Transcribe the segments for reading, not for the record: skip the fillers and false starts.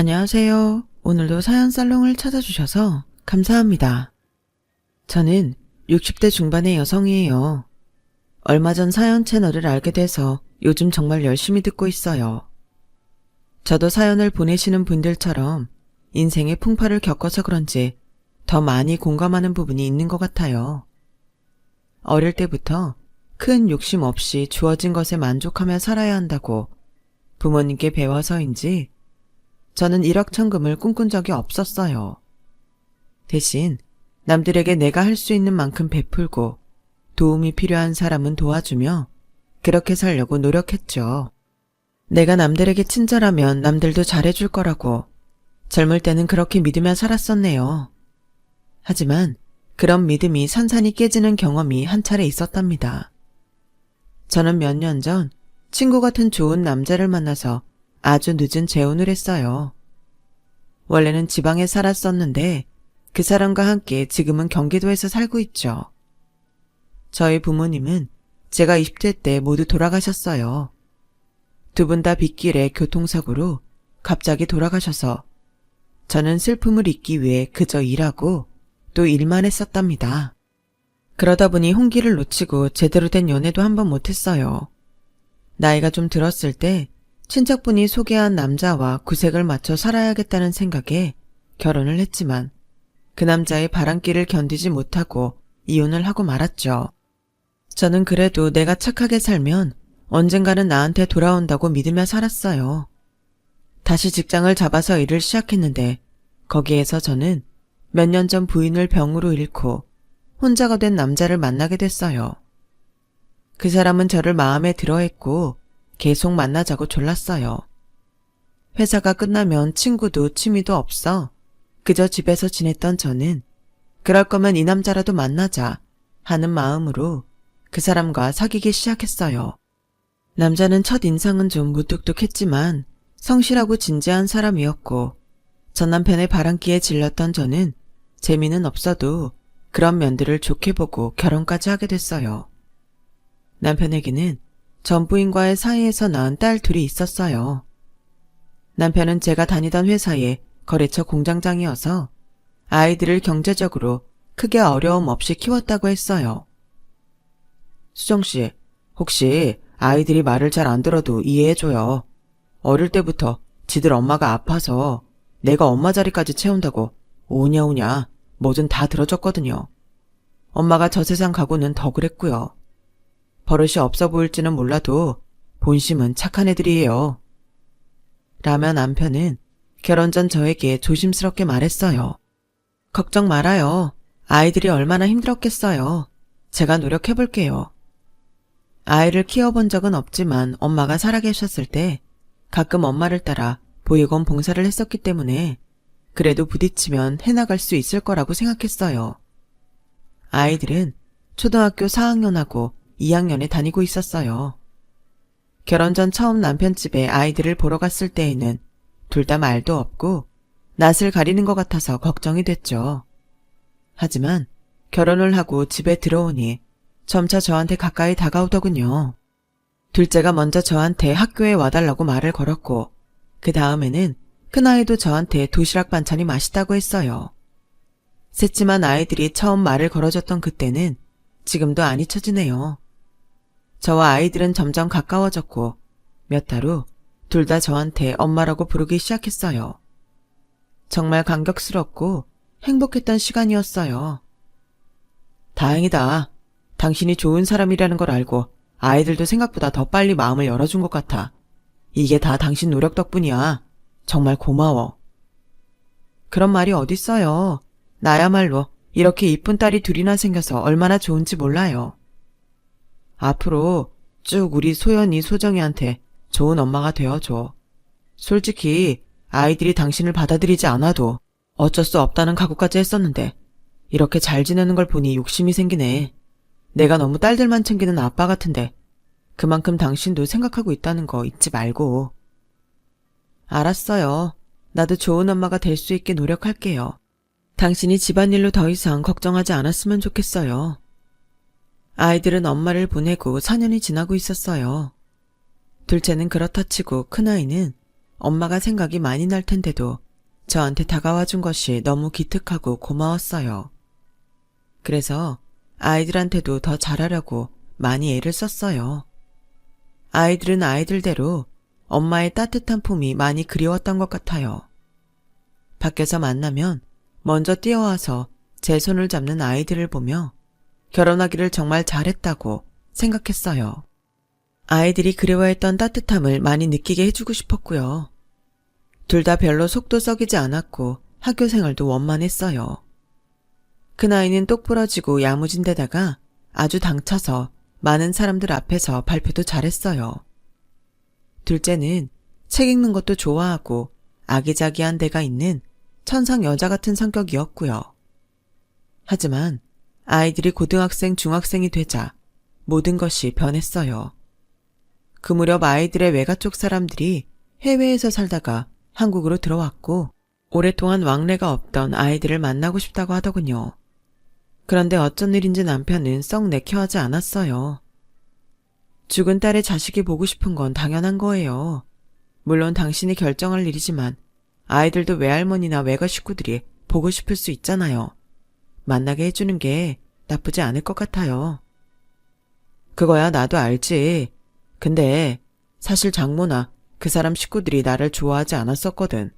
안녕하세요. 오늘도 사연 살롱을 찾아주셔서 감사합니다. 저는 60대 중반의 여성이에요. 얼마 전 사연 채널을 알게 돼서 요즘 정말 열심히 듣고 있어요. 저도 사연을 보내시는 분들처럼 인생의 풍파를 겪어서 그런지 더 많이 공감하는 부분이 있는 것 같아요. 어릴 때부터 큰 욕심 없이 주어진 것에 만족하며 살아야 한다고 부모님께 배워서인지 저는 일확천금을 꿈꾼 적이 없었어요. 대신 남들에게 내가 할 수 있는 만큼 베풀고 도움이 필요한 사람은 도와주며 그렇게 살려고 노력했죠. 내가 남들에게 친절하면 남들도 잘해줄 거라고 젊을 때는 그렇게 믿으며 살았었네요. 하지만 그런 믿음이 산산이 깨지는 경험이 한 차례 있었답니다. 저는 몇 년 전 친구 같은 좋은 남자를 만나서 아주 늦은 재혼을 했어요. 원래는 지방에 살았었는데 그 사람과 함께 지금은 경기도에서 살고 있죠. 저희 부모님은 제가 20대 때 모두 돌아가셨어요. 두 분 다 빗길에 교통사고로 갑자기 돌아가셔서 저는 슬픔을 잊기 위해 그저 일하고 또 일만 했었답니다. 그러다 보니 홍기를 놓치고 제대로 된 연애도 한번 못했어요. 나이가 좀 들었을 때 친척분이 소개한 남자와 구색을 맞춰 살아야겠다는 생각에 결혼을 했지만 그 남자의 바람길을 견디지 못하고 이혼을 하고 말았죠. 저는 그래도 내가 착하게 살면 언젠가는 나한테 돌아온다고 믿으며 살았어요. 다시 직장을 잡아서 일을 시작했는데 거기에서 저는 몇 년 전 부인을 병으로 잃고 혼자가 된 남자를 만나게 됐어요. 그 사람은 저를 마음에 들어했고 계속 만나자고 졸랐어요. 회사가 끝나면 친구도 취미도 없어 그저 집에서 지냈던 저는 그럴 거면 이 남자라도 만나자 하는 마음으로 그 사람과 사귀기 시작했어요. 남자는 첫인상은 좀 무뚝뚝했지만 성실하고 진지한 사람이었고 전 남편의 바람기에 질렸던 저는 재미는 없어도 그런 면들을 좋게 보고 결혼까지 하게 됐어요. 남편에게는 전 부인과의 사이에서 낳은 딸 둘이 있었어요. 남편은 제가 다니던 회사의 거래처 공장장이어서 아이들을 경제적으로 크게 어려움 없이 키웠다고 했어요. 수정씨, 혹시 아이들이 말을 잘 안 들어도 이해해줘요. 어릴 때부터 지들 엄마가 아파서 내가 엄마 자리까지 채운다고 오냐오냐 뭐든 다 들어줬거든요. 엄마가 저 세상 가고는 더 그랬고요. 버릇이 없어 보일지는 몰라도 본심은 착한 애들이에요. 라며 남편은 결혼 전 저에게 조심스럽게 말했어요. 걱정 말아요. 아이들이 얼마나 힘들었겠어요. 제가 노력해볼게요. 아이를 키워본 적은 없지만 엄마가 살아계셨을 때 가끔 엄마를 따라 보육원 봉사를 했었기 때문에 그래도 부딪히면 해나갈 수 있을 거라고 생각했어요. 아이들은 초등학교 4학년하고 2학년에 다니고 있었어요. 결혼 전 처음 남편 집에 아이들을 보러 갔을 때에는 둘 다 말도 없고 낯을 가리는 것 같아서 걱정이 됐죠. 하지만 결혼을 하고 집에 들어오니 점차 저한테 가까이 다가오더군요. 둘째가 먼저 저한테 학교에 와달라고 말을 걸었고 그 다음에는 큰아이도 저한테 도시락 반찬이 맛있다고 했어요. 셋지만 아이들이 처음 말을 걸어줬던 그때는 지금도 안 잊혀지네요. 저와 아이들은 점점 가까워졌고 몇 달 후 둘 다 저한테 엄마라고 부르기 시작했어요. 정말 감격스럽고 행복했던 시간이었어요. 다행이다. 당신이 좋은 사람이라는 걸 알고 아이들도 생각보다 더 빨리 마음을 열어준 것 같아. 이게 다 당신 노력 덕분이야. 정말 고마워. 그런 말이 어딨어요. 나야말로 이렇게 이쁜 딸이 둘이나 생겨서 얼마나 좋은지 몰라요. 앞으로 쭉 우리 소연이 소정이한테 좋은 엄마가 되어줘. 솔직히 아이들이 당신을 받아들이지 않아도 어쩔 수 없다는 각오까지 했었는데 이렇게 잘 지내는 걸 보니 욕심이 생기네. 내가 너무 딸들만 챙기는 아빠 같은데 그만큼 당신도 생각하고 있다는 거 잊지 말고. 알았어요. 나도 좋은 엄마가 될 수 있게 노력할게요. 당신이 집안일로 더 이상 걱정하지 않았으면 좋겠어요. 아이들은 엄마를 보내고 4년이 지나고 있었어요. 둘째는 그렇다 치고 큰아이는 엄마가 생각이 많이 날 텐데도 저한테 다가와 준 것이 너무 기특하고 고마웠어요. 그래서 아이들한테도 더 잘하려고 많이 애를 썼어요. 아이들은 아이들대로 엄마의 따뜻한 품이 많이 그리웠던 것 같아요. 밖에서 만나면 먼저 뛰어와서 제 손을 잡는 아이들을 보며 결혼하기를 정말 잘했다고 생각했어요. 아이들이 그리워했던 따뜻함을 많이 느끼게 해주고 싶었고요. 둘 다 별로 속도 썩이지 않았고 학교 생활도 원만했어요. 큰아이는 똑부러지고 야무진 데다가 아주 당차서 많은 사람들 앞에서 발표도 잘했어요. 둘째는 책 읽는 것도 좋아하고 아기자기한 데가 있는 천상 여자 같은 성격이었고요. 하지만 아이들이 고등학생, 중학생이 되자 모든 것이 변했어요. 그 무렵 아이들의 외가 쪽 사람들이 해외에서 살다가 한국으로 들어왔고 오랫동안 왕래가 없던 아이들을 만나고 싶다고 하더군요. 그런데 어쩐 일인지 남편은 썩 내켜하지 않았어요. 죽은 딸의 자식이 보고 싶은 건 당연한 거예요. 물론 당신이 결정할 일이지만 아이들도 외할머니나 외가 식구들이 보고 싶을 수 있잖아요. 만나게 해주는 게 나쁘지 않을 것 같아요. 그거야 나도 알지. 근데 사실 장모나 그 사람 식구들이 나를 좋아하지 않았었거든.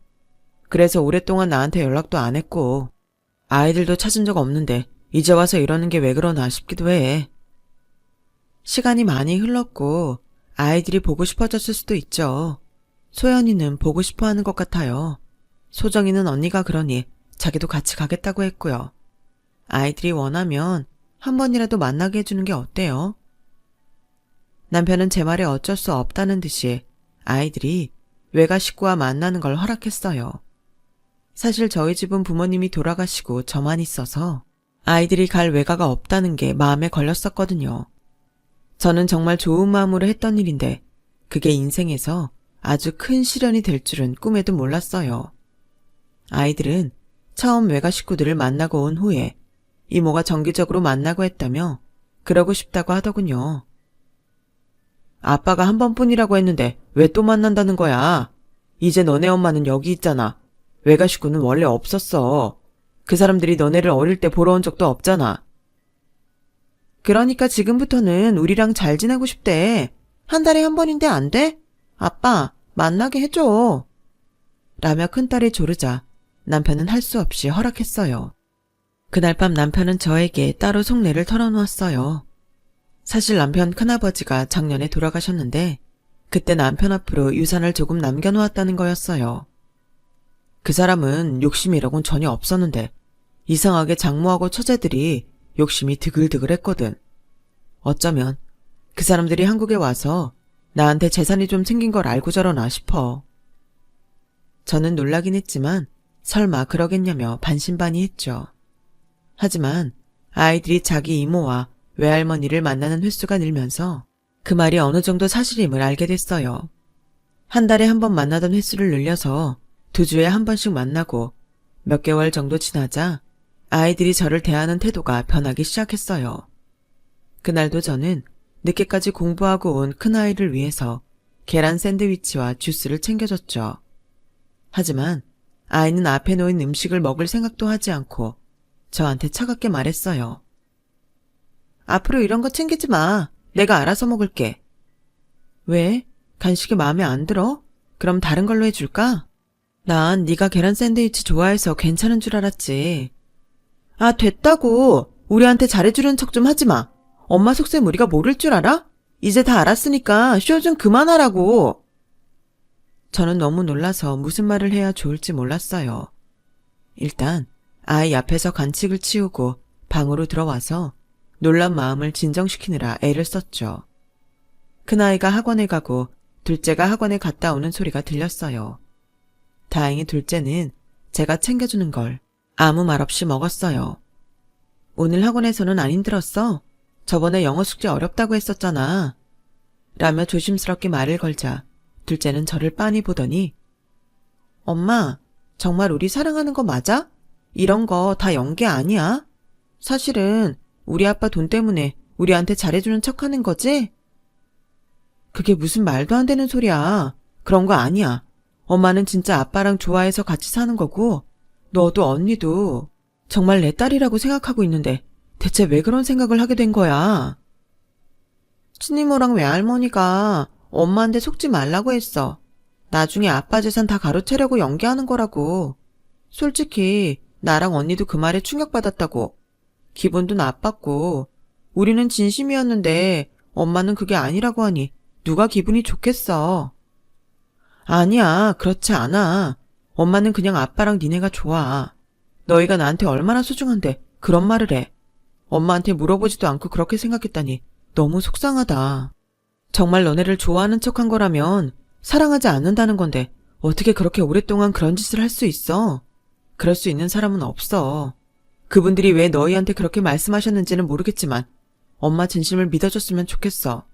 그래서 오랫동안 나한테 연락도 안 했고 아이들도 찾은 적 없는데 이제 와서 이러는 게 왜 그러나 싶기도 해. 시간이 많이 흘렀고 아이들이 보고 싶어졌을 수도 있죠. 소연이는 보고 싶어 하는 것 같아요. 소정이는 언니가 그러니 자기도 같이 가겠다고 했고요. 아이들이 원하면 한 번이라도 만나게 해주는 게 어때요? 남편은 제 말에 어쩔 수 없다는 듯이 아이들이 외가 식구와 만나는 걸 허락했어요. 사실 저희 집은 부모님이 돌아가시고 저만 있어서 아이들이 갈 외가가 없다는 게 마음에 걸렸었거든요. 저는 정말 좋은 마음으로 했던 일인데 그게 인생에서 아주 큰 시련이 될 줄은 꿈에도 몰랐어요. 아이들은 처음 외가 식구들을 만나고 온 후에 이모가 정기적으로 만나고 했다며 그러고 싶다고 하더군요. 아빠가 한 번뿐이라고 했는데 왜 또 만난다는 거야? 이제 너네 엄마는 여기 있잖아. 외가 식구는 원래 없었어. 그 사람들이 너네를 어릴 때 보러 온 적도 없잖아. 그러니까 지금부터는 우리랑 잘 지내고 싶대. 한 달에 한 번인데 안 돼? 아빠, 만나게 해줘. 라며 큰딸이 조르자 남편은 할 수 없이 허락했어요. 그날 밤 남편은 저에게 따로 속내를 털어놓았어요. 사실 남편 큰아버지가 작년에 돌아가셨는데 그때 남편 앞으로 유산을 조금 남겨놓았다는 거였어요. 그 사람은 욕심이라곤 전혀 없었는데 이상하게 장모하고 처제들이 욕심이 드글드글했거든. 어쩌면 그 사람들이 한국에 와서 나한테 재산이 좀 생긴 걸 알고 저러나 싶어. 저는 놀라긴 했지만 설마 그러겠냐며 반신반의했죠. 하지만 아이들이 자기 이모와 외할머니를 만나는 횟수가 늘면서 그 말이 어느 정도 사실임을 알게 됐어요. 한 달에 한 번 만나던 횟수를 늘려서 2주에 한 번씩 만나고 몇 개월 정도 지나자 아이들이 저를 대하는 태도가 변하기 시작했어요. 그날도 저는 늦게까지 공부하고 온 큰아이를 위해서 계란 샌드위치와 주스를 챙겨줬죠. 하지만 아이는 앞에 놓인 음식을 먹을 생각도 하지 않고 저한테 차갑게 말했어요. 앞으로 이런 거 챙기지 마. 내가 알아서 먹을게. 왜? 간식이 마음에 안 들어? 그럼 다른 걸로 해줄까? 난 네가 계란 샌드위치 좋아해서 괜찮은 줄 알았지. 아, 됐다고. 우리한테 잘해주는 척 좀 하지 마. 엄마 속셈 우리가 모를 줄 알아? 이제 다 알았으니까 쇼 좀 그만하라고. 저는 너무 놀라서 무슨 말을 해야 좋을지 몰랐어요. 일단 아이 앞에서 간식을 치우고 방으로 들어와서 놀란 마음을 진정시키느라 애를 썼죠. 큰아이가 학원에 가고 둘째가 학원에 갔다 오는 소리가 들렸어요. 다행히 둘째는 제가 챙겨주는 걸 아무 말 없이 먹었어요. 오늘 학원에서는 안 힘들었어? 저번에 영어 숙제 어렵다고 했었잖아. 라며 조심스럽게 말을 걸자 둘째는 저를 빤히 보더니 엄마, 정말 우리 사랑하는 거 맞아? 이런 거 다 연기 아니야? 사실은 우리 아빠 돈 때문에 우리한테 잘해주는 척하는 거지? 그게 무슨 말도 안 되는 소리야. 그런 거 아니야. 엄마는 진짜 아빠랑 좋아해서 같이 사는 거고, 너도 언니도 정말 내 딸이라고 생각하고 있는데 대체 왜 그런 생각을 하게 된 거야? 친이모랑 외할머니가 엄마한테 속지 말라고 했어. 나중에 아빠 재산 다 가로채려고 연기하는 거라고. 솔직히 나랑 언니도 그 말에 충격받았다고. 기분도 나빴고 우리는 진심이었는데 엄마는 그게 아니라고 하니 누가 기분이 좋겠어. 아니야, 그렇지 않아. 엄마는 그냥 아빠랑 니네가 좋아. 너희가 나한테 얼마나 소중한데 그런 말을 해. 엄마한테 물어보지도 않고 그렇게 생각했다니 너무 속상하다. 정말 너네를 좋아하는 척한 거라면 사랑하지 않는다는 건데 어떻게 그렇게 오랫동안 그런 짓을 할 수 있어? 그럴 수 있는 사람은 없어. 그분들이 왜 너희한테 그렇게 말씀하셨는지는 모르겠지만 엄마 진심을 믿어줬으면 좋겠어.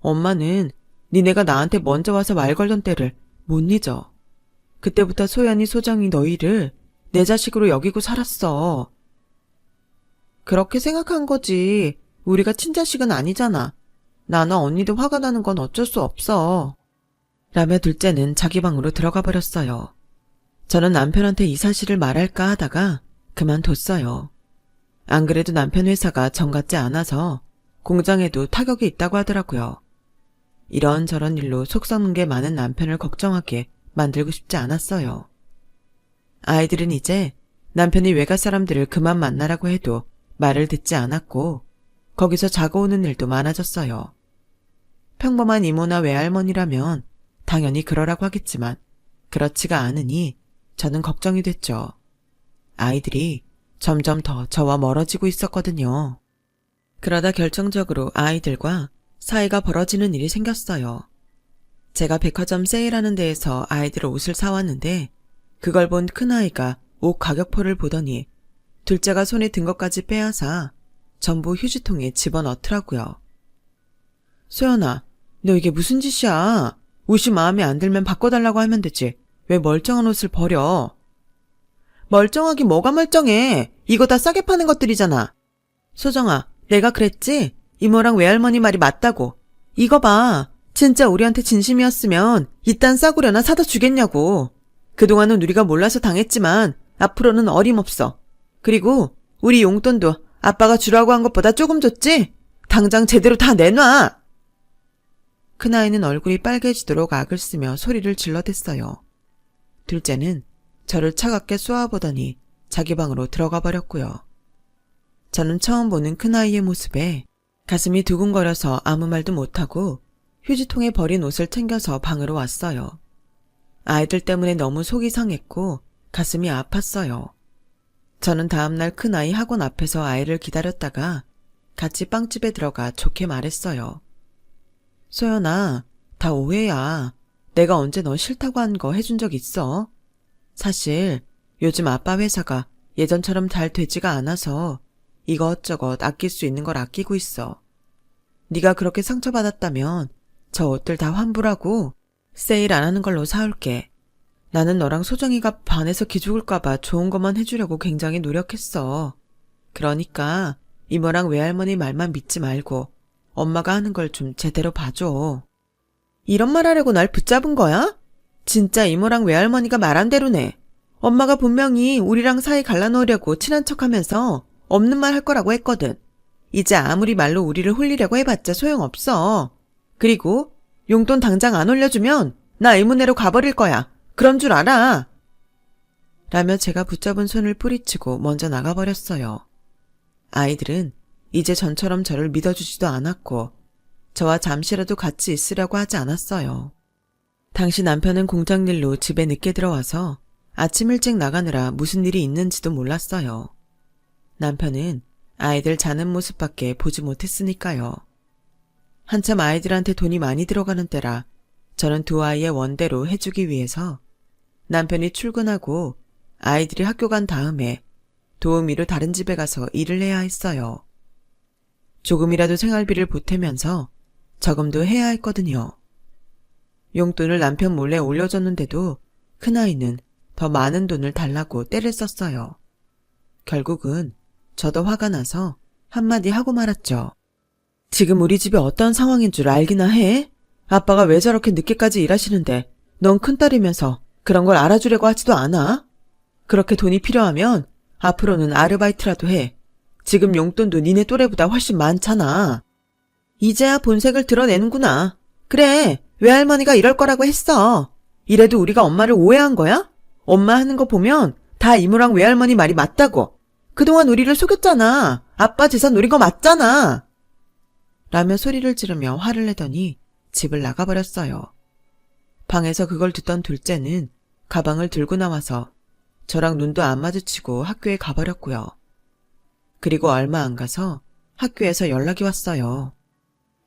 엄마는 니네가 나한테 먼저 와서 말 걸던 때를 못 잊어. 그때부터 소연이 소정이 너희를 내 자식으로 여기고 살았어. 그렇게 생각한 거지. 우리가 친자식은 아니잖아. 나나 언니도 화가 나는 건 어쩔 수 없어. 라며 둘째는 자기 방으로 들어가 버렸어요. 저는 남편한테 이 사실을 말할까 하다가 그만뒀어요. 안 그래도 남편 회사가 정 같지 않아서 공장에도 타격이 있다고 하더라고요. 이런저런 일로 속 썩는 게 많은 남편을 걱정하게 만들고 싶지 않았어요. 아이들은 이제 남편이 외가 사람들을 그만 만나라고 해도 말을 듣지 않았고 거기서 자고 오는 일도 많아졌어요. 평범한 이모나 외할머니라면 당연히 그러라고 하겠지만 그렇지가 않으니 저는 걱정이 됐죠. 아이들이 점점 더 저와 멀어지고 있었거든요. 그러다 결정적으로 아이들과 사이가 벌어지는 일이 생겼어요. 제가 백화점 세일하는 데에서 아이들 옷을 사왔는데 그걸 본 큰아이가 옷 가격표를 보더니 둘째가 손에 든 것까지 빼앗아 전부 휴지통에 집어넣더라고요. 소연아, 너 이게 무슨 짓이야? 옷이 마음에 안 들면 바꿔달라고 하면 되지. 왜 멀쩡한 옷을 버려? 멀쩡하긴 뭐가 멀쩡해. 이거 다 싸게 파는 것들이잖아. 소정아, 내가 그랬지? 이모랑 외할머니 말이 맞다고. 이거 봐. 진짜 우리한테 진심이었으면 이딴 싸구려나 사다 주겠냐고. 그동안은 우리가 몰라서 당했지만 앞으로는 어림없어. 그리고 우리 용돈도 아빠가 주라고 한 것보다 조금 줬지? 당장 제대로 다 내놔! 큰아이는 얼굴이 빨개지도록 악을 쓰며 소리를 질러댔어요. 둘째는 저를 차갑게 쏘아보더니 자기 방으로 들어가 버렸고요. 저는 처음 보는 큰아이의 모습에 가슴이 두근거려서 아무 말도 못하고 휴지통에 버린 옷을 챙겨서 방으로 왔어요. 아이들 때문에 너무 속이 상했고 가슴이 아팠어요. 저는 다음날 큰아이 학원 앞에서 아이를 기다렸다가 같이 빵집에 들어가 좋게 말했어요. 소연아, 다 오해야. 내가 언제 너 싫다고 한 거 해준 적 있어? 사실 요즘 아빠 회사가 예전처럼 잘 되지가 않아서 이것저것 아낄 수 있는 걸 아끼고 있어. 네가 그렇게 상처받았다면 저 옷들 다 환불하고 세일 안 하는 걸로 사올게. 나는 너랑 소정이가 반해서 기죽을까봐 좋은 것만 해주려고 굉장히 노력했어. 그러니까 이모랑 외할머니 말만 믿지 말고 엄마가 하는 걸 좀 제대로 봐줘. 이런 말 하려고 날 붙잡은 거야? 진짜 이모랑 외할머니가 말한 대로네. 엄마가 분명히 우리랑 사이 갈라놓으려고 친한 척하면서 없는 말 할 거라고 했거든. 이제 아무리 말로 우리를 홀리려고 해봤자 소용없어. 그리고 용돈 당장 안 올려주면 나 의문회로 가버릴 거야. 그런 줄 알아. 라며 제가 붙잡은 손을 뿌리치고 먼저 나가버렸어요. 아이들은 이제 전처럼 저를 믿어주지도 않았고 저와 잠시라도 같이 있으려고 하지 않았어요. 당시 남편은 공장 일로 집에 늦게 들어와서 아침 일찍 나가느라 무슨 일이 있는지도 몰랐어요. 남편은 아이들 자는 모습밖에 보지 못했으니까요. 한참 아이들한테 돈이 많이 들어가는 때라 저는 두 아이의 원대로 해주기 위해서 남편이 출근하고 아이들이 학교 간 다음에 도우미로 다른 집에 가서 일을 해야 했어요. 조금이라도 생활비를 보태면서 저금도 해야 했거든요. 용돈을 남편 몰래 올려줬는데도 큰아이는 더 많은 돈을 달라고 떼를 썼어요. 결국은 저도 화가 나서 한마디 하고 말았죠. 지금 우리 집이 어떤 상황인 줄 알기나 해? 아빠가 왜 저렇게 늦게까지 일하시는데 넌 큰딸이면서 그런 걸 알아주려고 하지도 않아? 그렇게 돈이 필요하면 앞으로는 아르바이트라도 해. 지금 용돈도 니네 또래보다 훨씬 많잖아. 이제야 본색을 드러내는구나. 그래, 외할머니가 이럴 거라고 했어. 이래도 우리가 엄마를 오해한 거야? 엄마 하는 거 보면 다 이모랑 외할머니 말이 맞다고. 그동안 우리를 속였잖아. 아빠 재산 노린 거 맞잖아. 라며 소리를 지르며 화를 내더니 집을 나가버렸어요. 방에서 그걸 듣던 둘째는 가방을 들고 나와서 저랑 눈도 안 마주치고 학교에 가버렸고요. 그리고 얼마 안 가서 학교에서 연락이 왔어요.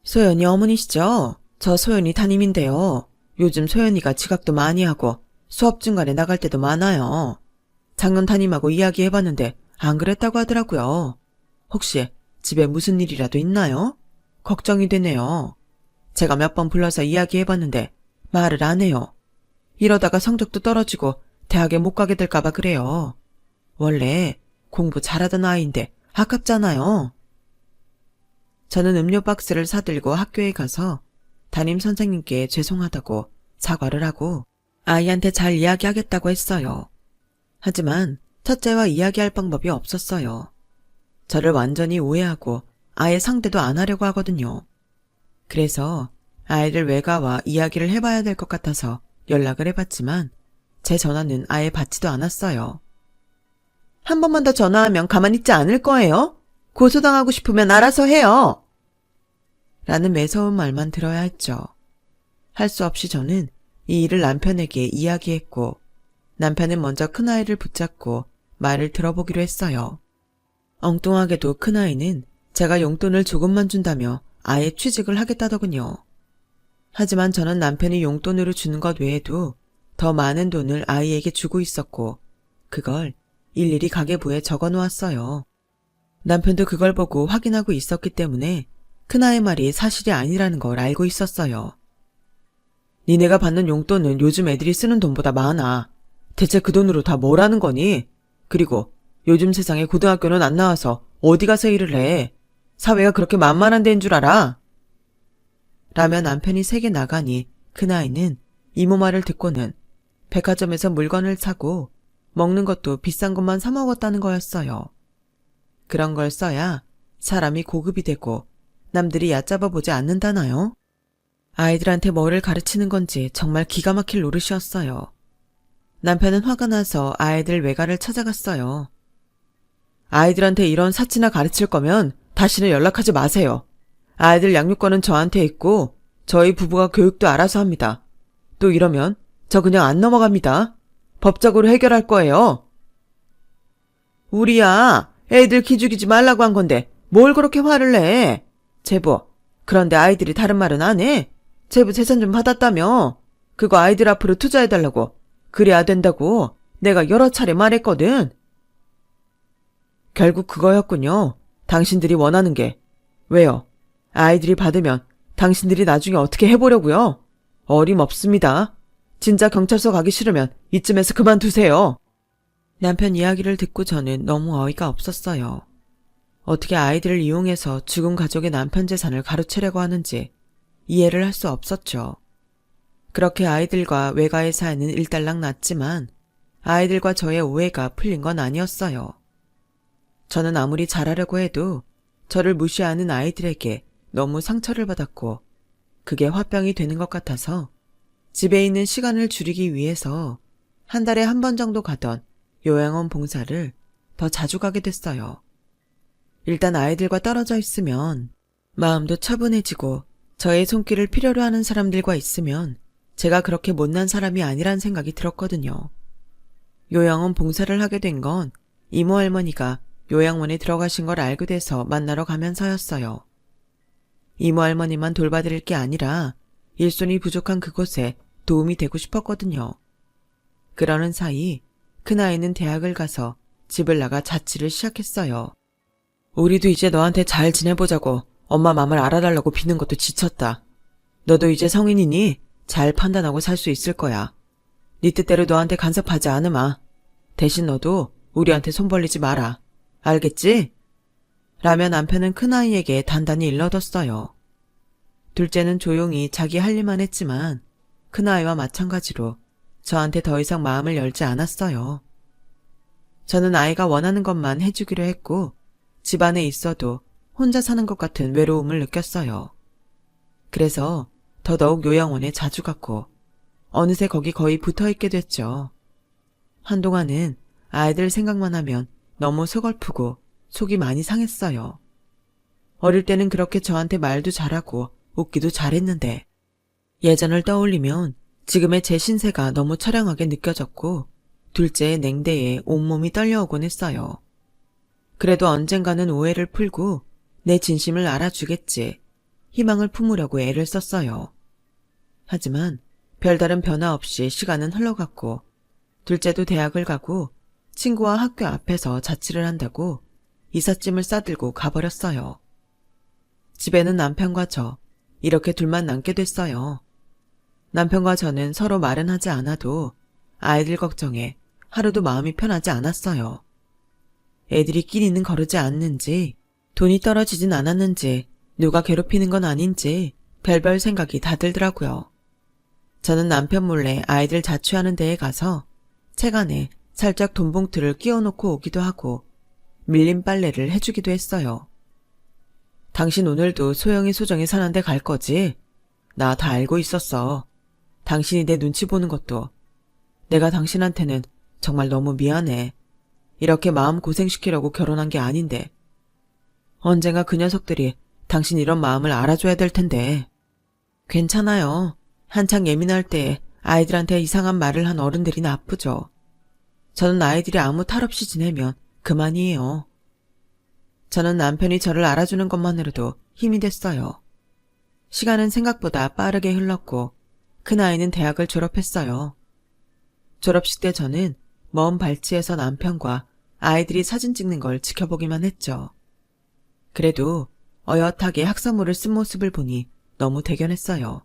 소연이 어머니시죠? 저 소연이 담임인데요. 요즘 소연이가 지각도 많이 하고 수업 중간에 나갈 때도 많아요. 작년 담임하고 이야기해봤는데 안 그랬다고 하더라고요. 혹시 집에 무슨 일이라도 있나요? 걱정이 되네요. 제가 몇 번 불러서 이야기해봤는데 말을 안 해요. 이러다가 성적도 떨어지고 대학에 못 가게 될까봐 그래요. 원래 공부 잘하던 아이인데 아깝잖아요. 저는 음료 박스를 사들고 학교에 가서 담임 선생님께 죄송하다고 사과를 하고 아이한테 잘 이야기하겠다고 했어요. 하지만 첫째와 이야기할 방법이 없었어요. 저를 완전히 오해하고 아예 상대도 안 하려고 하거든요. 그래서 아이들 외가와 이야기를 해봐야 될 것 같아서 연락을 해봤지만 제 전화는 아예 받지도 않았어요. 한 번만 더 전화하면 가만히 있지 않을 거예요? 고소당하고 싶으면 알아서 해요. 라는 매서운 말만 들어야 했죠. 할 수 없이 저는 이 일을 남편에게 이야기했고 남편은 먼저 큰아이를 붙잡고 말을 들어보기로 했어요. 엉뚱하게도 큰아이는 제가 용돈을 조금만 준다며 아예 취직을 하겠다더군요. 하지만 저는 남편이 용돈으로 주는 것 외에도 더 많은 돈을 아이에게 주고 있었고 그걸 일일이 가계부에 적어 놓았어요. 남편도 그걸 보고 확인하고 있었기 때문에 큰아이 말이 사실이 아니라는 걸 알고 있었어요. 니네가 받는 용돈은 요즘 애들이 쓰는 돈보다 많아. 대체 그 돈으로 다 뭘 하는 거니? 그리고 요즘 세상에 고등학교는 안 나와서 어디 가서 일을 해? 사회가 그렇게 만만한 데인 줄 알아? 라며 남편이 세게 나가니 큰아이는 이모 말을 듣고는 백화점에서 물건을 사고 먹는 것도 비싼 것만 사 먹었다는 거였어요. 그런 걸 써야 사람이 고급이 되고 남들이 얕잡아 보지 않는다나요? 아이들한테 뭐를 가르치는 건지 정말 기가 막힐 노릇이었어요. 남편은 화가 나서 아이들 외가를 찾아갔어요. 아이들한테 이런 사치나 가르칠 거면 다시는 연락하지 마세요. 아이들 양육권은 저한테 있고 저희 부부가 교육도 알아서 합니다. 또 이러면 저 그냥 안 넘어갑니다. 법적으로 해결할 거예요. 우리야 애들 기죽이지 말라고 한 건데 뭘 그렇게 화를 내. 제부, 그런데 아이들이 다른 말은 안 해. 제부 재산 좀 받았다며. 그거 아이들 앞으로 투자해달라고. 그래야 된다고 내가 여러 차례 말했거든. 결국 그거였군요. 당신들이 원하는 게. 왜요? 아이들이 받으면 당신들이 나중에 어떻게 해보려고요? 어림없습니다. 진짜 경찰서 가기 싫으면 이쯤에서 그만두세요. 남편 이야기를 듣고 저는 너무 어이가 없었어요. 어떻게 아이들을 이용해서 죽은 가족의 남편 재산을 가로채려고 하는지 이해를 할 수 없었죠. 그렇게 아이들과 외가의 사이는 일단락 났지만 아이들과 저의 오해가 풀린 건 아니었어요. 저는 아무리 잘하려고 해도 저를 무시하는 아이들에게 너무 상처를 받았고 그게 화병이 되는 것 같아서 집에 있는 시간을 줄이기 위해서 한 달에 한 번 정도 가던 요양원 봉사를 더 자주 가게 됐어요. 일단 아이들과 떨어져 있으면 마음도 차분해지고 저의 손길을 필요로 하는 사람들과 있으면 제가 그렇게 못난 사람이 아니란 생각이 들었거든요. 요양원 봉사를 하게 된 건 이모 할머니가 요양원에 들어가신 걸 알게 돼서 만나러 가면서였어요. 이모 할머니만 돌봐드릴 게 아니라 일손이 부족한 그곳에 도움이 되고 싶었거든요. 그러는 사이 큰아이는 대학을 가서 집을 나가 자취를 시작했어요. 우리도 이제 너한테 잘 지내보자고 엄마 맘을 알아달라고 비는 것도 지쳤다. 너도 이제 성인이니 잘 판단하고 살 수 있을 거야. 네 뜻대로 너한테 간섭하지 않으마. 대신 너도 우리한테 손 벌리지 마라. 알겠지? 라며 남편은 큰아이에게 단단히 일러뒀어요. 둘째는 조용히 자기 할 일만 했지만 큰아이와 마찬가지로 저한테 더 이상 마음을 열지 않았어요. 저는 아이가 원하는 것만 해주기로 했고 집안에 있어도 혼자 사는 것 같은 외로움을 느꼈어요. 그래서 더더욱 요양원에 자주 갔고 어느새 거기 거의 붙어있게 됐죠. 한동안은 아이들 생각만 하면 너무 서글프고 속이 많이 상했어요. 어릴 때는 그렇게 저한테 말도 잘하고 웃기도 잘했는데 예전을 떠올리면 지금의 제 신세가 너무 처량하게 느껴졌고 둘째의 냉대에 온몸이 떨려오곤 했어요. 그래도 언젠가는 오해를 풀고 내 진심을 알아주겠지 희망을 품으려고 애를 썼어요. 하지만 별다른 변화 없이 시간은 흘러갔고 둘째도 대학을 가고 친구와 학교 앞에서 자취를 한다고 이삿짐을 싸들고 가버렸어요. 집에는 남편과 저 이렇게 둘만 남게 됐어요. 남편과 저는 서로 말은 하지 않아도 아이들 걱정에 하루도 마음이 편하지 않았어요. 애들이 끼니는 거르지 않는지 돈이 떨어지진 않았는지 누가 괴롭히는 건 아닌지 별별 생각이 다 들더라고요. 저는 남편 몰래 아이들 자취하는 데에 가서 책 안에 살짝 돈 봉투를 끼워놓고 오기도 하고 밀린 빨래를 해주기도 했어요. 당신 오늘도 소영이 소정이 사는 데 갈 거지? 나 다 알고 있었어. 당신이 내 눈치 보는 것도. 내가 당신한테는 정말 너무 미안해. 이렇게 마음 고생시키려고 결혼한 게 아닌데. 언젠가 그 녀석들이 당신 이런 마음을 알아줘야 될 텐데. 괜찮아요. 한창 예민할 때 아이들한테 이상한 말을 한 어른들이 나쁘죠. 저는 아이들이 아무 탈 없이 지내면 그만이에요. 저는 남편이 저를 알아주는 것만으로도 힘이 됐어요. 시간은 생각보다 빠르게 흘렀고 큰아이는 대학을 졸업했어요. 졸업식 때 저는 먼 발치에서 남편과 아이들이 사진 찍는 걸 지켜보기만 했죠. 그래도 어엿하게 학사모를 쓴 모습을 보니 너무 대견했어요.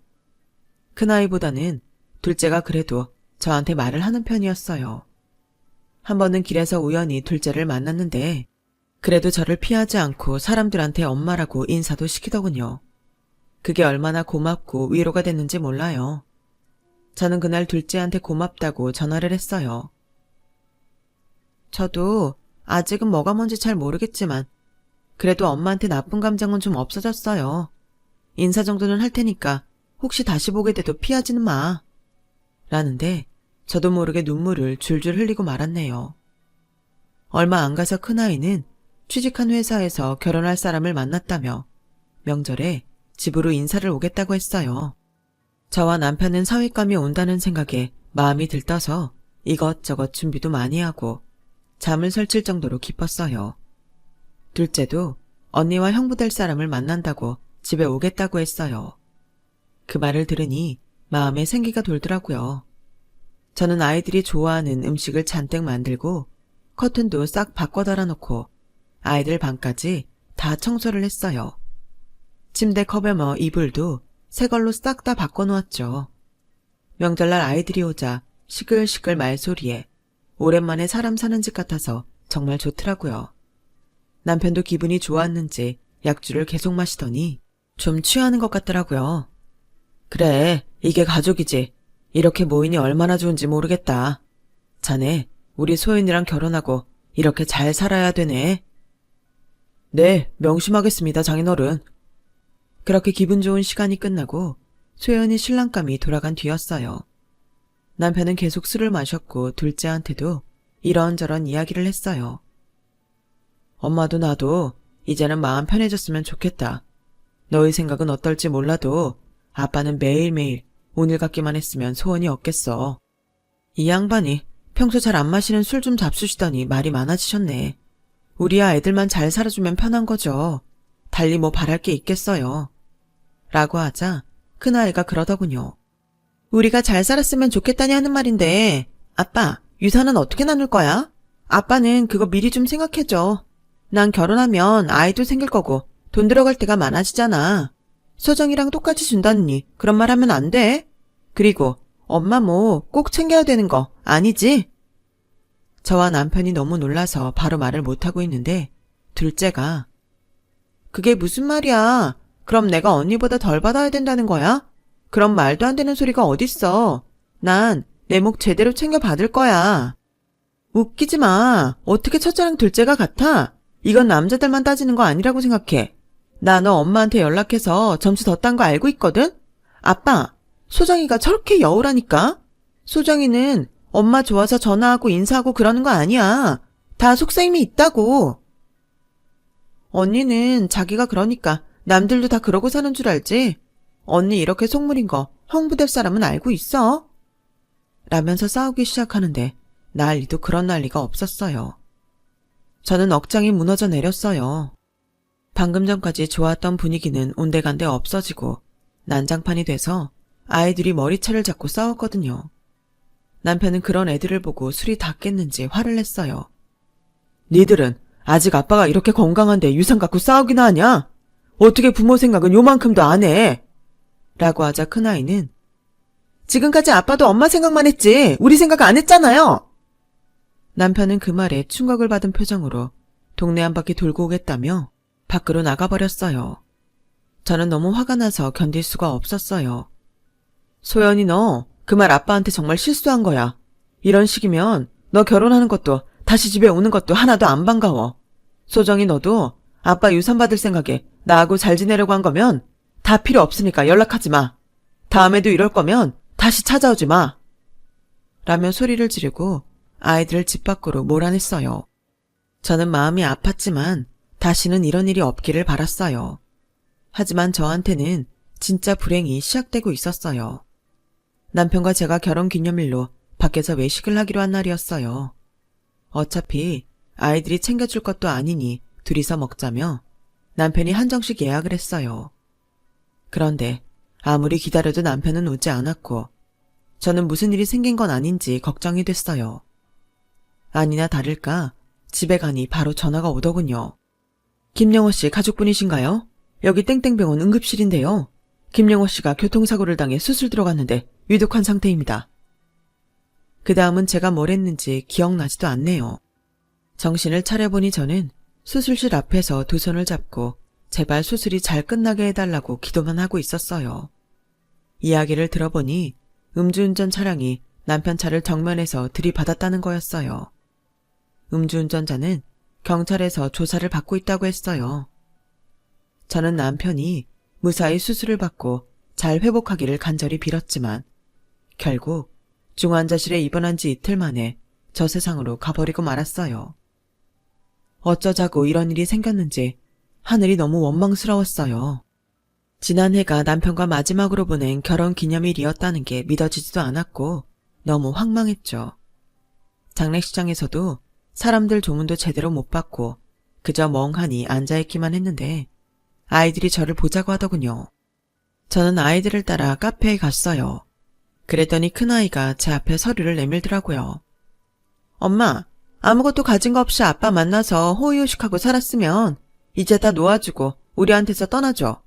큰아이보다는 둘째가 그래도 저한테 말을 하는 편이었어요. 한 번은 길에서 우연히 둘째를 만났는데 그래도 저를 피하지 않고 사람들한테 엄마라고 인사도 시키더군요. 그게 얼마나 고맙고 위로가 됐는지 몰라요. 저는 그날 둘째한테 고맙다고 전화를 했어요. 저도 아직은 뭐가 뭔지 잘 모르겠지만 그래도 엄마한테 나쁜 감정은 좀 없어졌어요. 인사 정도는 할 테니까 혹시 다시 보게 돼도 피하지는 마. 라는데 저도 모르게 눈물을 줄줄 흘리고 말았네요. 얼마 안 가서 큰아이는 취직한 회사에서 결혼할 사람을 만났다며 명절에 집으로 인사를 오겠다고 했어요. 저와 남편은 사윗감이 온다는 생각에 마음이 들떠서 이것저것 준비도 많이 하고 잠을 설칠 정도로 기뻤어요. 둘째도 언니와 형부 될 사람을 만난다고 집에 오겠다고 했어요. 그 말을 들으니 마음에 생기가 돌더라고요. 저는 아이들이 좋아하는 음식을 잔뜩 만들고 커튼도 싹 바꿔 달아놓고 아이들 방까지 다 청소를 했어요. 침대 커버머 이불도 새 걸로 싹 다 바꿔놓았죠. 명절날 아이들이 오자 시끌시끌 말소리에 오랜만에 사람 사는 집 같아서 정말 좋더라고요. 남편도 기분이 좋았는지 약주를 계속 마시더니 좀 취하는 것 같더라고요. 그래, 이게 가족이지. 이렇게 모이니 얼마나 좋은지 모르겠다. 자네, 우리 소연이랑 결혼하고 이렇게 잘 살아야 되네. 네, 명심하겠습니다, 장인어른. 그렇게 기분 좋은 시간이 끝나고 소연이 신랑감이 돌아간 뒤였어요. 남편은 계속 술을 마셨고 둘째한테도 이런저런 이야기를 했어요. 엄마도 나도 이제는 마음 편해졌으면 좋겠다. 너희 생각은 어떨지 몰라도 아빠는 매일매일 오늘 같기만 했으면 소원이 없겠어. 이 양반이 평소 잘 안 마시는 술 좀 잡수시더니 말이 많아지셨네. 우리야 애들만 잘 살아주면 편한 거죠. 달리 뭐 바랄 게 있겠어요. 라고 하자 큰아이가 그러더군요. 우리가 잘 살았으면 좋겠다니 하는 말인데 아빠, 유산은 어떻게 나눌 거야? 아빠는 그거 미리 좀 생각해줘. 난 결혼하면 아이도 생길 거고 돈 들어갈 때가 많아지잖아. 소정이랑 똑같이 준다느니 그런 말 하면 안 돼. 그리고 엄마 뭐 꼭 챙겨야 되는 거 아니지? 저와 남편이 너무 놀라서 바로 말을 못하고 있는데 둘째가 그게 무슨 말이야? 그럼 내가 언니보다 덜 받아야 된다는 거야? 그런 말도 안 되는 소리가 어딨어. 난 내 목 제대로 챙겨받을 거야. 웃기지 마. 어떻게 첫째랑 둘째가 같아? 이건 남자들만 따지는 거 아니라고 생각해. 나 너 엄마한테 연락해서 점수 더 딴 거 알고 있거든? 아빠, 소정이가 저렇게 여우라니까? 소정이는 엄마 좋아서 전화하고 인사하고 그러는 거 아니야. 다 속셈이 있다고. 언니는 자기가 그러니까 남들도 다 그러고 사는 줄 알지? 언니 이렇게 속물인 거 형부될 사람은 알고 있어? 라면서 싸우기 시작하는데 난리도 그런 난리가 없었어요. 저는 억장이 무너져 내렸어요. 방금 전까지 좋았던 분위기는 온데간데 없어지고 난장판이 돼서 아이들이 머리채를 잡고 싸웠거든요. 남편은 그런 애들을 보고 술이 다 깼는지 화를 냈어요. 니들은 아직 아빠가 이렇게 건강한데 유산 갖고 싸우기나 하냐? 어떻게 부모 생각은 요만큼도 안 해? 라고 하자 큰아이는 지금까지 아빠도 엄마 생각만 했지 우리 생각 안 했잖아요. 남편은 그 말에 충격을 받은 표정으로 동네 한 바퀴 돌고 오겠다며 밖으로 나가버렸어요. 저는 너무 화가 나서 견딜 수가 없었어요. 소연이 너 그 말 아빠한테 정말 실수한 거야. 이런 식이면 너 결혼하는 것도 다시 집에 오는 것도 하나도 안 반가워. 소정이 너도 아빠 유산 받을 생각에 나하고 잘 지내려고 한 거면 다 필요 없으니까 연락하지 마. 다음에도 이럴 거면 다시 찾아오지 마. 라며 소리를 지르고 아이들을 집 밖으로 몰아냈어요. 저는 마음이 아팠지만 다시는 이런 일이 없기를 바랐어요. 하지만 저한테는 진짜 불행이 시작되고 있었어요. 남편과 제가 결혼기념일로 밖에서 외식을 하기로 한 날이었어요. 어차피 아이들이 챙겨줄 것도 아니니 둘이서 먹자며 남편이 한정식 예약을 했어요. 그런데 아무리 기다려도 남편은 오지 않았고 저는 무슨 일이 생긴 건 아닌지 걱정이 됐어요. 아니나 다를까 집에 가니 바로 전화가 오더군요. 김영호 씨 가족분이신가요? 여기 땡땡병원 응급실인데요. 김영호 씨가 교통사고를 당해 수술 들어갔는데 위독한 상태입니다. 그 다음은 제가 뭘 했는지 기억나지도 않네요. 정신을 차려보니 저는 수술실 앞에서 두 손을 잡고 제발 수술이 잘 끝나게 해달라고 기도만 하고 있었어요. 이야기를 들어보니 음주운전 차량이 남편 차를 정면에서 들이받았다는 거였어요. 음주운전자는 경찰에서 조사를 받고 있다고 했어요. 저는 남편이 무사히 수술을 받고 잘 회복하기를 간절히 빌었지만 결국 중환자실에 입원한 지 이틀 만에 저 세상으로 가버리고 말았어요. 어쩌자고 이런 일이 생겼는지 하늘이 너무 원망스러웠어요. 지난해가 남편과 마지막으로 보낸 결혼기념일이었다는 게 믿어지지도 않았고 너무 황망했죠. 장례식장에서도 사람들 조문도 제대로 못 받고 그저 멍하니 앉아있기만 했는데 아이들이 저를 보자고 하더군요. 저는 아이들을 따라 카페에 갔어요. 그랬더니 큰아이가 제 앞에 서류를 내밀더라고요. 엄마, 아무것도 가진 거 없이 아빠 만나서 호의호식하고 살았으면 이제 다 놓아주고 우리한테서 떠나줘.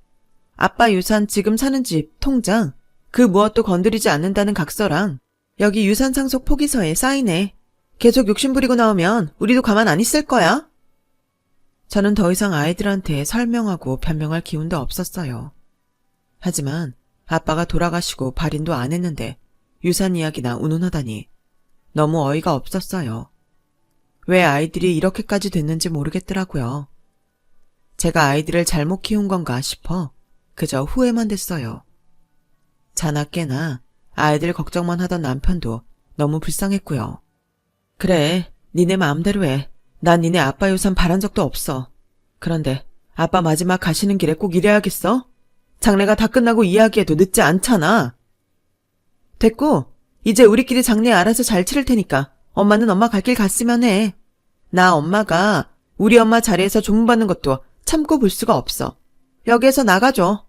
아빠 유산 지금 사는 집, 통장, 그 무엇도 건드리지 않는다는 각서랑 여기 유산 상속 포기서에 사인해. 계속 욕심부리고 나오면 우리도 가만 안 있을 거야. 저는 더 이상 아이들한테 설명하고 변명할 기운도 없었어요. 하지만 아빠가 돌아가시고 발인도 안 했는데 유산 이야기나 운운하다니 너무 어이가 없었어요. 왜 아이들이 이렇게까지 됐는지 모르겠더라고요. 제가 아이들을 잘못 키운 건가 싶어 그저 후회만 됐어요. 자나 깨나 아이들 걱정만 하던 남편도 너무 불쌍했고요. 그래, 니네 마음대로 해. 난 니네 아빠 유산 바란 적도 없어. 그런데 아빠 마지막 가시는 길에 꼭 이래야겠어? 장례가 다 끝나고 이야기해도 늦지 않잖아. 됐고, 이제 우리끼리 장례 알아서 잘 치를 테니까 엄마는 엄마 갈 길 갔으면 해. 나 엄마가 우리 엄마 자리에서 조문받는 것도 참고 볼 수가 없어. 여기에서 나가줘.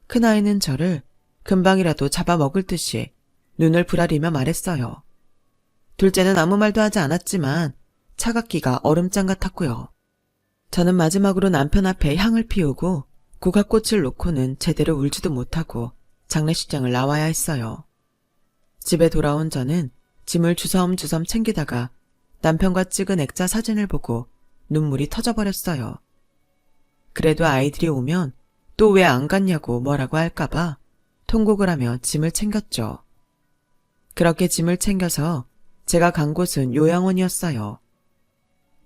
큰아이는 저를 금방이라도 잡아먹을 듯이 눈을 부라리며 말했어요. 둘째는 아무 말도 하지 않았지만 차갑기가 얼음장 같았고요. 저는 마지막으로 남편 앞에 향을 피우고 국화꽃을 놓고는 제대로 울지도 못하고 장례식장을 나와야 했어요. 집에 돌아온 저는 짐을 주섬주섬 챙기다가 남편과 찍은 액자 사진을 보고 눈물이 터져버렸어요. 그래도 아이들이 오면 또 왜 안 갔냐고 뭐라고 할까봐 통곡을 하며 짐을 챙겼죠. 그렇게 짐을 챙겨서 제가 간 곳은 요양원이었어요.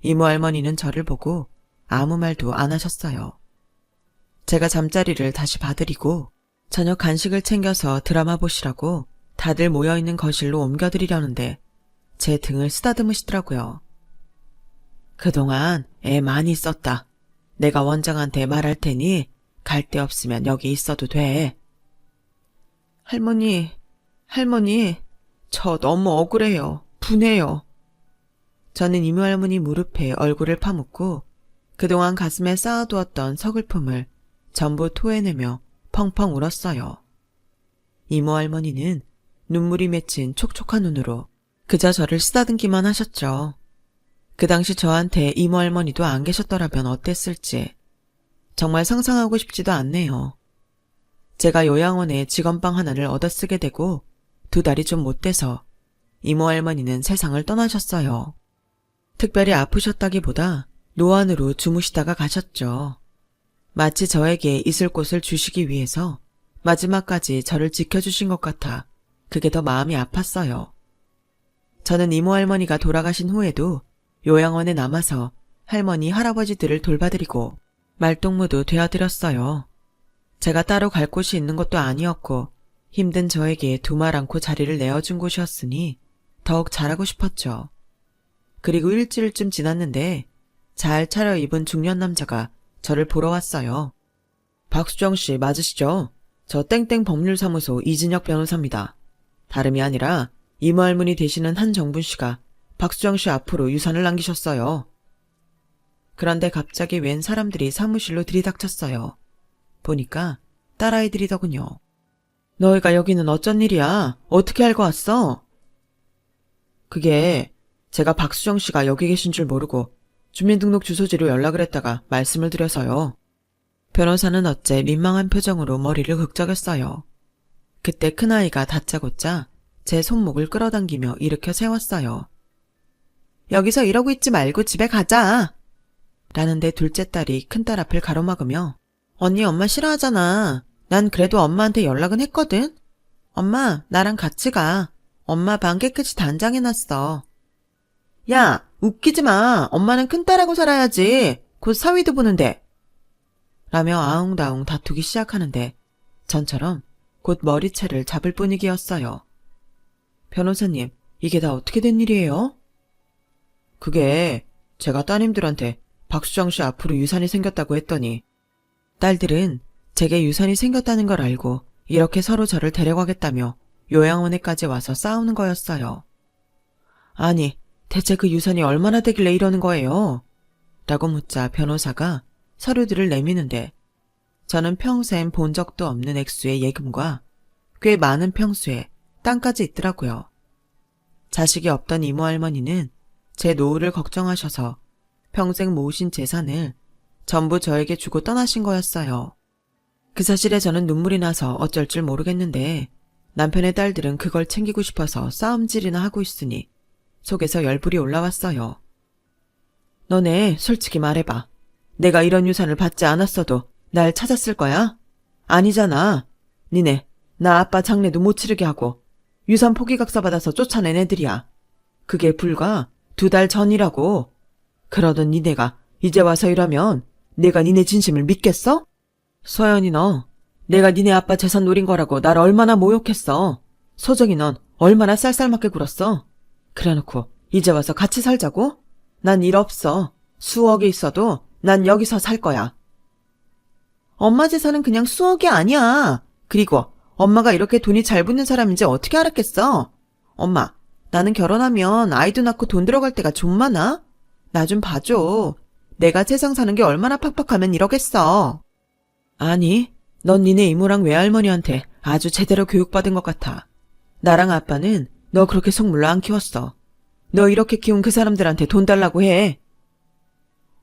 이모 할머니는 저를 보고 아무 말도 안 하셨어요. 제가 잠자리를 다시 봐드리고 저녁 간식을 챙겨서 드라마 보시라고 다들 모여있는 거실로 옮겨드리려는데 제 등을 쓰다듬으시더라고요. 그동안 애 많이 썼다. 내가 원장한테 말할 테니 갈 데 없으면 여기 있어도 돼. 할머니, 저 너무 억울해요. 분해요. 저는 이모 할머니 무릎에 얼굴을 파묻고 그동안 가슴에 쌓아두었던 서글픔을 전부 토해내며 펑펑 울었어요. 이모 할머니는 눈물이 맺힌 촉촉한 눈으로 그저 저를 쓰다듬기만 하셨죠. 그 당시 저한테 이모 할머니도 안 계셨더라면 어땠을지 정말 상상하고 싶지도 않네요. 제가 요양원에 직원방 하나를 얻어쓰게 되고 2달이 좀 못 돼서 이모 할머니는 세상을 떠나셨어요. 특별히 아프셨다기보다 노안으로 주무시다가 가셨죠. 마치 저에게 있을 곳을 주시기 위해서 마지막까지 저를 지켜주신 것 같아 그게 더 마음이 아팠어요. 저는 이모 할머니가 돌아가신 후에도 요양원에 남아서 할머니, 할아버지들을 돌봐드리고 말동무도 되어드렸어요. 제가 따로 갈 곳이 있는 것도 아니었고 힘든 저에게 두말 않고 자리를 내어준 곳이었으니 더욱 잘하고 싶었죠. 그리고 일주일쯤 지났는데 잘 차려입은 중년 남자가 저를 보러 왔어요. 박수정 씨 맞으시죠? 저 땡땡 법률사무소 이진혁 변호사입니다. 다름이 아니라 이모 할머니 되시는 한정분 씨가 박수정 씨 앞으로 유산을 남기셨어요. 그런데 갑자기 웬 사람들이 사무실로 들이닥쳤어요. 보니까 딸아이들이더군요. 너희가 여기는 어쩐 일이야? 어떻게 알고 왔어? 그게 제가 박수정 씨가 여기 계신 줄 모르고 주민등록 주소지로 연락을 했다가 말씀을 드려서요. 변호사는 어째 민망한 표정으로 머리를 긁적였어요. 그때 큰아이가 다짜고짜 제 손목을 끌어당기며 일으켜 세웠어요. 여기서 이러고 있지 말고 집에 가자! 라는데 둘째 딸이 큰딸 앞을 가로막으며 언니 엄마 싫어하잖아. 난 그래도 엄마한테 연락은 했거든. 엄마 나랑 같이 가. 엄마 방 깨끗이 단장해놨어. 야 웃기지 마. 엄마는 큰딸하고 살아야지. 곧 사위도 보는데. 라며 아웅다웅 다투기 시작하는데 전처럼 곧 머리채를 잡을 분위기였어요. 변호사님 이게 다 어떻게 된 일이에요? 그게 제가 따님들한테 박수정 씨 앞으로 유산이 생겼다고 했더니 딸들은 제게 유산이 생겼다는 걸 알고 이렇게 서로 저를 데려가겠다며 요양원에까지 와서 싸우는 거였어요. 아니 대체 그 유산이 얼마나 되길래 이러는 거예요? 라고 묻자 변호사가 서류들을 내미는데 저는 평생 본 적도 없는 액수의 예금과 꽤 많은 평수의 땅까지 있더라고요. 자식이 없던 이모 할머니는 제 노후를 걱정하셔서 평생 모으신 재산을 전부 저에게 주고 떠나신 거였어요. 그 사실에 저는 눈물이 나서 어쩔 줄 모르겠는데 남편의 딸들은 그걸 챙기고 싶어서 싸움질이나 하고 있으니 속에서 열불이 올라왔어요. 너네 솔직히 말해봐. 내가 이런 유산을 받지 않았어도 날 찾았을 거야? 아니잖아. 니네 나 아빠 장례도 못 치르게 하고 유산 포기각서 받아서 쫓아낸 애들이야. 그게 불과 2달 전이라고. 그러던 니네가 이제 와서 이러면 내가 니네 진심을 믿겠어? 서연이 너 내가 니네 아빠 재산 노린 거라고 날 얼마나 모욕했어. 소정이 넌 얼마나 쌀쌀맞게 굴었어. 그래놓고 이제 와서 같이 살자고? 난 일 없어. 수억이 있어도 난 여기서 살 거야. 엄마 재산은 그냥 수억이 아니야. 그리고 엄마가 이렇게 돈이 잘 붙는 사람인지 어떻게 알았겠어? 엄마, 나는 결혼하면 아이도 낳고 돈 들어갈 때가 좀 많아? 나 좀 봐줘. 내가 세상 사는 게 얼마나 팍팍하면 이러겠어. 아니, 넌 니네 이모랑 외할머니한테 아주 제대로 교육받은 것 같아. 나랑 아빠는 너 그렇게 속 물러 안 키웠어. 너 이렇게 키운 그 사람들한테 돈 달라고 해.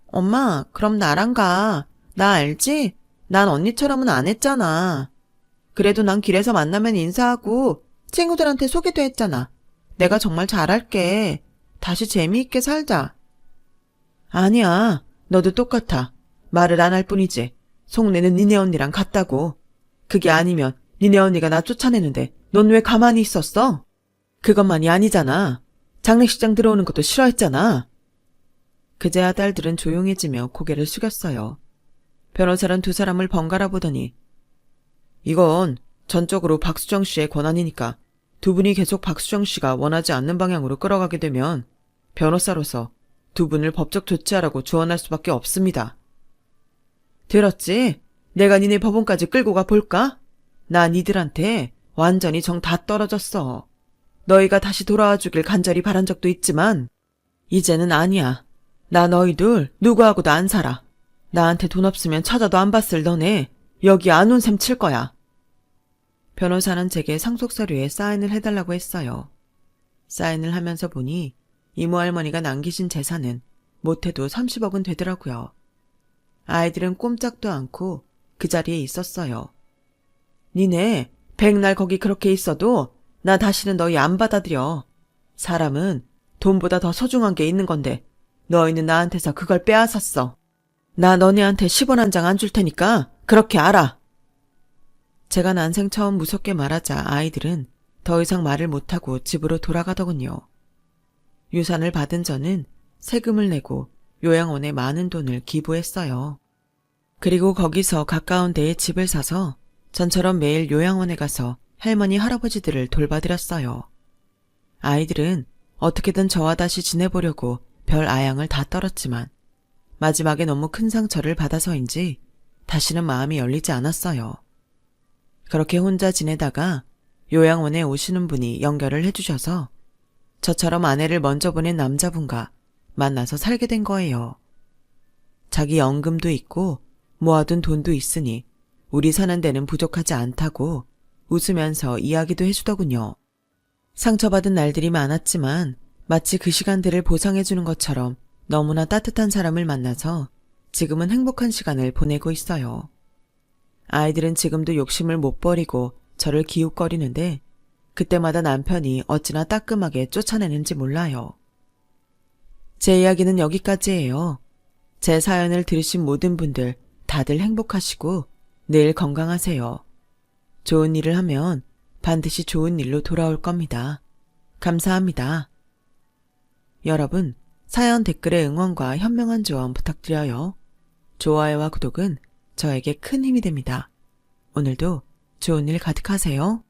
엄마, 그럼 나랑 가. 나 알지? 난 언니처럼은 안 했잖아. 그래도 난 길에서 만나면 인사하고 친구들한테 소개도 했잖아. 내가 정말 잘할게. 다시 재미있게 살자. 아니야. 너도 똑같아. 말을 안 할 뿐이지. 속내는 니네 언니랑 같다고. 그게 아니면 니네 언니가 나 쫓아내는데 넌 왜 가만히 있었어? 그것만이 아니잖아. 장례식장 들어오는 것도 싫어했잖아. 그제야 딸들은 조용해지며 고개를 숙였어요. 변호사는 두 사람을 번갈아 보더니 이건 전적으로 박수정 씨의 권한이니까 두 분이 계속 박수정 씨가 원하지 않는 방향으로 끌어가게 되면 변호사로서 두 분을 법적 조치하라고 조언할 수밖에 없습니다. 들었지? 내가 니네 법원까지 끌고 가 볼까? 나 니들한테 완전히 정 다 떨어졌어. 너희가 다시 돌아와 주길 간절히 바란 적도 있지만 이제는 아니야. 나 너희들 누구하고도 안 살아. 나한테 돈 없으면 찾아도 안 봤을 너네 여기 안 온 셈 칠 거야. 변호사는 제게 상속서류에 사인을 해달라고 했어요. 사인을 하면서 보니 이모 할머니가 남기신 재산은 못해도 30억은 되더라고요. 아이들은 꼼짝도 않고 그 자리에 있었어요. 니네 백날 거기 그렇게 있어도 나 다시는 너희 안 받아들여. 사람은 돈보다 더 소중한 게 있는 건데 너희는 나한테서 그걸 빼앗았어. 나 너네한테 10원 한 장 안 줄 테니까 그렇게 알아. 제가 난생 처음 무섭게 말하자 아이들은 더 이상 말을 못하고 집으로 돌아가더군요. 유산을 받은 저는 세금을 내고 요양원에 많은 돈을 기부했어요. 그리고 거기서 가까운 데에 집을 사서 전처럼 매일 요양원에 가서 할머니 할아버지들을 돌봐드렸어요. 아이들은 어떻게든 저와 다시 지내보려고 별 아양을 다 떨었지만 마지막에 너무 큰 상처를 받아서인지 다시는 마음이 열리지 않았어요. 그렇게 혼자 지내다가 요양원에 오시는 분이 연결을 해주셔서 저처럼 아내를 먼저 보낸 남자분과 만나서 살게 된 거예요. 자기 연금도 있고 모아둔 돈도 있으니 우리 사는 데는 부족하지 않다고 웃으면서 이야기도 해주더군요. 상처받은 날들이 많았지만 마치 그 시간들을 보상해주는 것처럼 너무나 따뜻한 사람을 만나서 지금은 행복한 시간을 보내고 있어요. 아이들은 지금도 욕심을 못 버리고 저를 기웃거리는데 그때마다 남편이 어찌나 따끔하게 쫓아내는지 몰라요. 제 이야기는 여기까지예요. 제 사연을 들으신 모든 분들 다들 행복하시고 늘 건강하세요. 좋은 일을 하면 반드시 좋은 일로 돌아올 겁니다. 감사합니다. 여러분, 사연 댓글에 응원과 현명한 조언 부탁드려요. 좋아요와 구독은 저에게 큰 힘이 됩니다. 오늘도 좋은 일 가득하세요.